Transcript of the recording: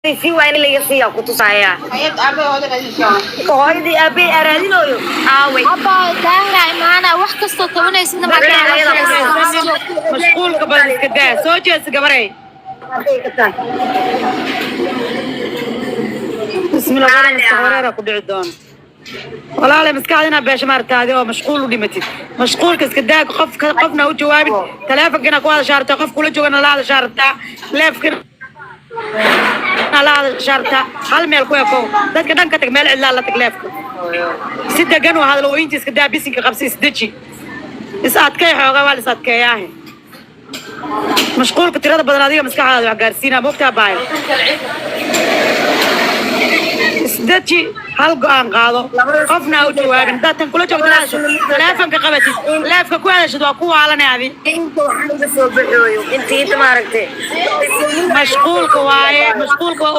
في وين اللي يصير كنت صايع هيد أبي هذا الشيء هايدي أبي أرادين أيو آوي أبا داهرة معنا واحد قصة كمان يصير مشغول قبل كده سوتشي سكبري بسم الله الرحمن الرحيم دون والله لا مسكادنا باش مارتادي او مشغول وديمتي مشغول كسكداك قفنا وجوابي تلافقنا كوالا شارتا قف كل جوغنا لا شارتا لافكنا لا شارتا هل ميل كويكو dadka dhanka tag meel cidla la tag leefka si degan oo hadal weynti iska daa bisinka qabsi isdaji is adkay xoogaa waa is adkeeyahay mashquulka tirada badan adiga maskaxdaada wax gaarsiinaa moogtaa baay isdaji hal go'aan qaado qofna u jawaabin dadkan kula joogta taleefanka qabatid leefka ku hadashid waa ku waalanaabi انت waxaan uga soo baxooyo intii inta maaragtay mashquulka waaye mashquulka